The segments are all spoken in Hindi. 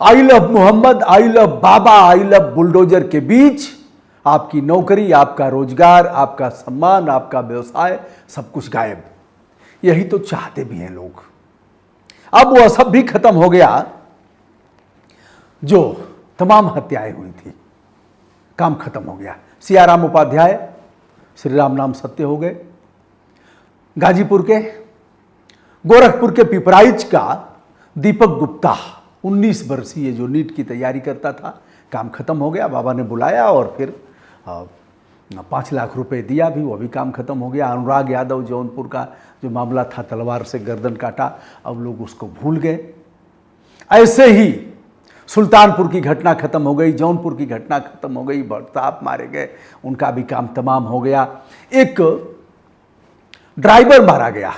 I love Mohammad, I love Baba, I love bulldozer के बीच आपकी नौकरी, आपका रोजगार, आपका सम्मान, आपका व्यवसाय, सब कुछ गायब। यही तो चाहते भी हैं लोग। अब वह सब भी खत्म हो गया जो तमाम हत्याएं हुई थी, काम खत्म हो गया। सियाराम उपाध्याय श्री राम नाम सत्य हो गए। गाजीपुर के, गोरखपुर के पिपराइच का दीपक गुप्ता 19 वर्षीय जो नीट की तैयारी करता था, काम खत्म हो गया। बाबा ने बुलाया और फिर 5 लाख रुपए दिया, भी वो भी काम खत्म हो गया। अनुराग यादव जौनपुर का जो मामला था, तलवार से गर्दन काटा, अब लोग उसको भूल गए। ऐसे ही सुल्तानपुर की घटना खत्म हो गई, जौनपुर की घटना खत्म हो गई, बड़साप मारे गए, उनका भी काम तमाम हो गया। एक ड्राइवर मारा गया,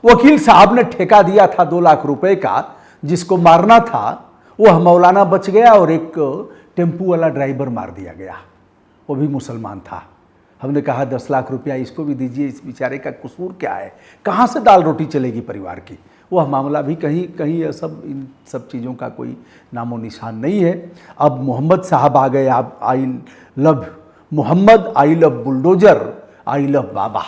वकील साहब ने ठेका दिया था 2 लाख रुपए का, जिसको मारना था वह मौलाना बच गया और एक टेम्पू वाला ड्राइवर मार दिया गया, वो भी मुसलमान था। हमने कहा 10 लाख रुपया इसको भी दीजिए, इस बेचारे का कसूर क्या है, कहाँ से दाल रोटी चलेगी परिवार की। वह मामला भी कहीं कहीं यह सब, इन सब चीज़ों का कोई नामो निशान नहीं है। अब मोहम्मद साहब आ गए। आप I love Mohammad, I love bulldozer, I love Baba.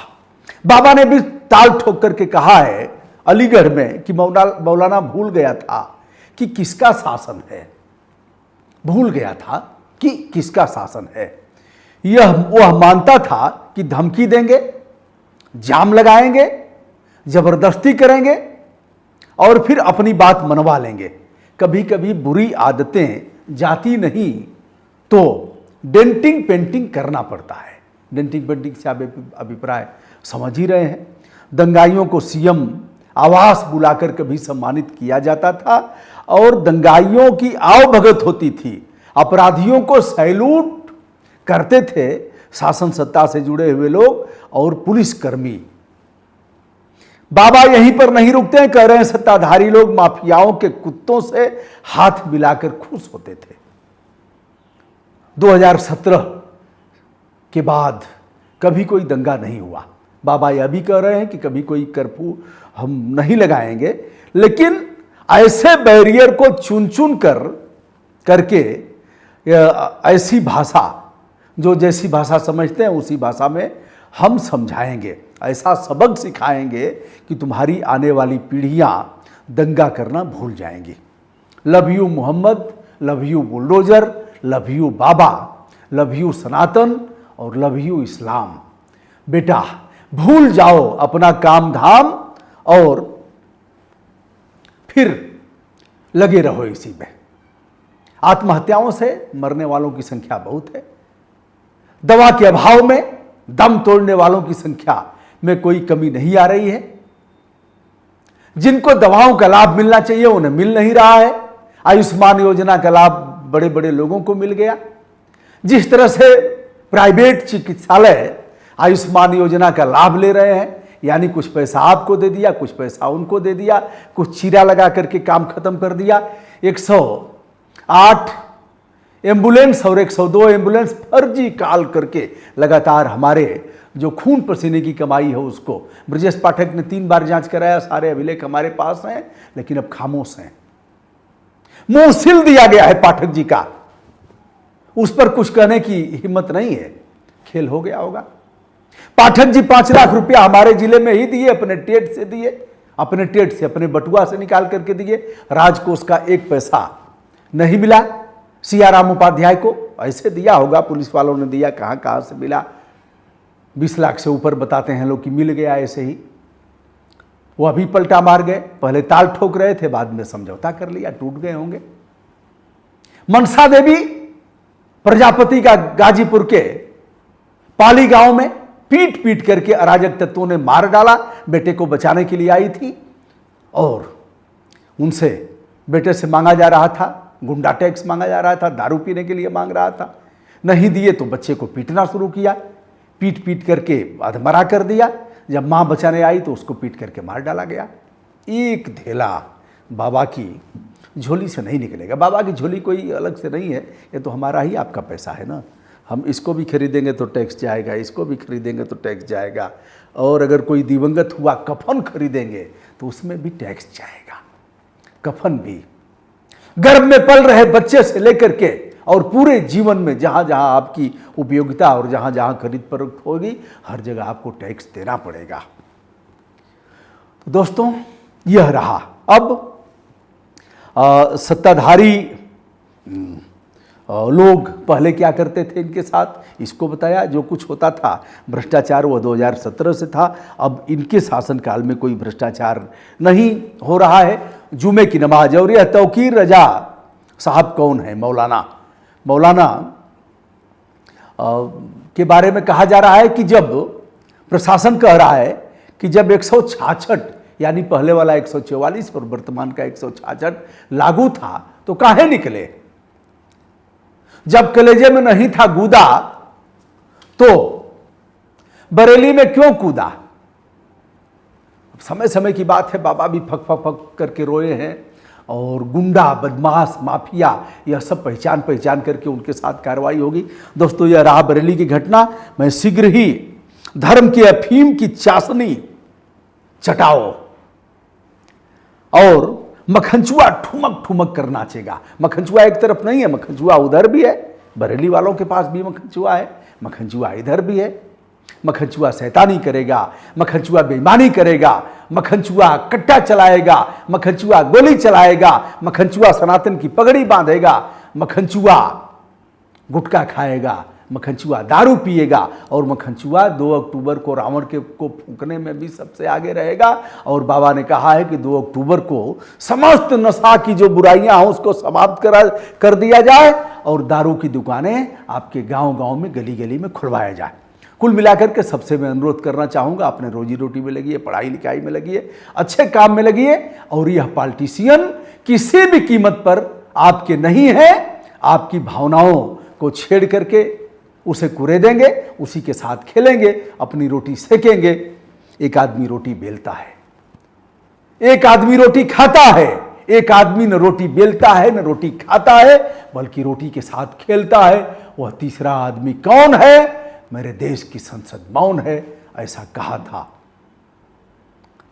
Baba ने भी ताल ठोक करके कहा है अलीगढ़ में कि मौलाना भूल गया था कि किसका शासन है, भूल गया था कि किसका शासन है। वह मानता था कि धमकी देंगे, जाम लगाएंगे, जबरदस्ती करेंगे और फिर अपनी बात मनवा लेंगे। कभी कभी बुरी आदतें जाती नहीं तो डेंटिंग पेंटिंग करना पड़ता है। डेंटिंग पेंटिंग से आप अभिप्राय समझ ही रहे हैं। दंगाइयों को सीएम आवास बुलाकर कभी सम्मानित किया जाता था और दंगाइयों की आवभगत होती थी, अपराधियों को सैल्यूट करते थे शासन सत्ता से जुड़े हुए लोग और पुलिसकर्मी। बाबा यहीं पर नहीं रुकते हैं, कह रहे हैं सत्ताधारी लोग माफियाओं के कुत्तों से हाथ मिलाकर खुश होते थे। 2017 के बाद कभी कोई दंगा नहीं हुआ। बाबा यह भी कह रहे हैं कि कभी कोई कर्फ्यू हम नहीं लगाएंगे, लेकिन ऐसे बैरियर को चुन चुन करके ऐसी भाषा, जो जैसी भाषा समझते हैं उसी भाषा में हम समझाएंगे, ऐसा सबक सिखाएंगे कि तुम्हारी आने वाली पीढ़ियां दंगा करना भूल जाएंगी। Love you Mohammad, love you bulldozer, love you Baba, love you Sanatan और लव यू इस्लाम। बेटा भूल जाओ अपना काम धाम और फिर लगे रहो इसी में। आत्महत्याओं से मरने वालों की संख्या बहुत है। दवा के अभाव में दम तोड़ने वालों की संख्या में कोई कमी नहीं आ रही है। जिनको दवाओं का लाभ मिलना चाहिए उन्हें मिल नहीं रहा है। आयुष्मान योजना का लाभ बड़े बड़े लोगों को मिल गया। जिस तरह से प्राइवेट चिकित्सालय आयुष्मान योजना का लाभ ले रहे हैं, यानी कुछ पैसा आपको दे दिया, कुछ पैसा उनको दे दिया, कुछ चीरा लगा करके काम खत्म कर दिया। 108 एम्बुलेंस और 102 एम्बुलेंस फर्जी कॉल करके लगातार हमारे जो खून पसीने की कमाई है उसको। ब्रजेश पाठक ने 3 बार जांच कराया, सारे अभिलेख हमारे पास हैं, लेकिन अब खामोश हैं। मुंह सिल दिया गया है पाठक जी का, उस पर कुछ कहने की हिम्मत नहीं है। खेल हो गया होगा। पाठक जी 5 लाख रुपया हमारे जिले में ही दिए, अपने टेट से दिए, अपने टेट से, अपने बटुआ से निकाल करके दिए। राजकोष का 1 पैसा नहीं मिला। सियाराम उपाध्याय को ऐसे दिया होगा, पुलिस वालों ने दिया, कहां कहां से मिला। 20 लाख से ऊपर बताते हैं लोग कि मिल गया ऐसे ही। वो अभी पलटा मार गए, पहले ताल ठोक रहे थे, बाद में समझौता कर लिया, टूट गए होंगे। मनसा देवी प्रजापति का गाजीपुर के पाली गांव में पीट पीट करके अराजक तत्वों ने मार डाला। बेटे को बचाने के लिए आई थी और उनसे बेटे से मांगा जा रहा था, गुंडा टैक्स मांगा जा रहा था, दारू पीने के लिए मांग रहा था। नहीं दिए तो बच्चे को पीटना शुरू किया, पीट पीट करके अधमरा कर दिया। जब मां बचाने आई तो उसको पीट करके मार डाला गया। एक धेला बाबा की झोली से नहीं निकलेगा। बाबा की झोली कोई अलग से नहीं है, ये तो हमारा ही आपका पैसा है ना। हम इसको भी खरीदेंगे तो टैक्स जाएगा, इसको भी खरीदेंगे तो टैक्स जाएगा, और अगर कोई दिवंगत हुआ कफन खरीदेंगे तो उसमें भी टैक्स जाएगा, कफन भी। गर्भ में पल रहे बच्चे से लेकर के और पूरे जीवन में जहां जहां आपकी उपयोगिता और जहां जहां खरीद फरोख्त होगी, हर जगह आपको टैक्स देना पड़ेगा। तो दोस्तों, यह रहा। अब सत्ताधारी लोग पहले क्या करते थे इनके साथ, इसको बताया। जो कुछ होता था भ्रष्टाचार वो 2017 से था। अब इनके शासनकाल में कोई भ्रष्टाचार नहीं हो रहा है। जुमे की नमाज, और यह तौकीर रजा साहब कौन है? मौलाना के बारे में कहा जा रहा है कि जब प्रशासन कह रहा है कि जब 166 यानी पहले वाला 144 और वर्तमान का 166 लागू था तो काहे निकले? जब कलेजे में नहीं था गूदा तो बरेली में क्यों कूदा? समय समय की बात है, बाबा भी फक फक फक करके रोए हैं और गुंडा, बदमाश, माफिया, यह सब पहचान करके उनके साथ कार्रवाई होगी। दोस्तों, यह रहा बरेली की घटना। मैं शीघ्र ही धर्म की अफीम की चाशनी चटाओ और मखनचुआ ठुमक ठुमक कर नाचेगा। मखनचुआ एक तरफ नहीं है, मखनचुआ उधर भी है। बरेली वालों के पास भी मखनचुआ है, मखनचुआ इधर भी है। मखनचुआ शैतानी करेगा, मखनचुआ बेईमानी करेगा, मखनचुआ कट्टा चलाएगा, मखनचुआ गोली चलाएगा, मखनचुआ सनातन की पगड़ी बांधेगा, मखनचुआ गुटखा खाएगा, मखनचुआ दारू पिएगा और मखनचुआ 2 अक्टूबर को रावण को फूंकने में भी सबसे आगे रहेगा। और बाबा ने कहा है कि 2 अक्टूबर को समस्त नशा की जो बुराइयां हैं उसको समाप्त कर दिया जाए और दारू की दुकानें आपके गांव-गांव में, गली-गली में खुलवाया जाए। कुल मिलाकर के सबसे मैं अनुरोध करना चाहूँगा, अपने रोजी रोटी में लगिए, पढ़ाई लिखाई में लगिए, अच्छे काम में लगिए। और यह पॉलिटिशियन किसी भी कीमत पर आपके नहीं है। आपकी भावनाओं को छेड़ करके उसे कुरेदेंगे, उसी के साथ खेलेंगे, अपनी रोटी सेकेंगे। एक आदमी रोटी बेलता है, एक आदमी रोटी खाता है, एक आदमी न रोटी बेलता है न रोटी खाता है, बल्कि रोटी के साथ खेलता है। वह तीसरा आदमी कौन है? मेरे देश की संसद मौन है, ऐसा कहा था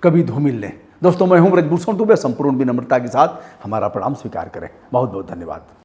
कवि धूमिल ने। दोस्तों, मैं हूं ब्रजभूषण दुबे। संपूर्ण विनम्रता के साथ हमारा प्रणाम स्वीकार करें। बहुत बहुत धन्यवाद।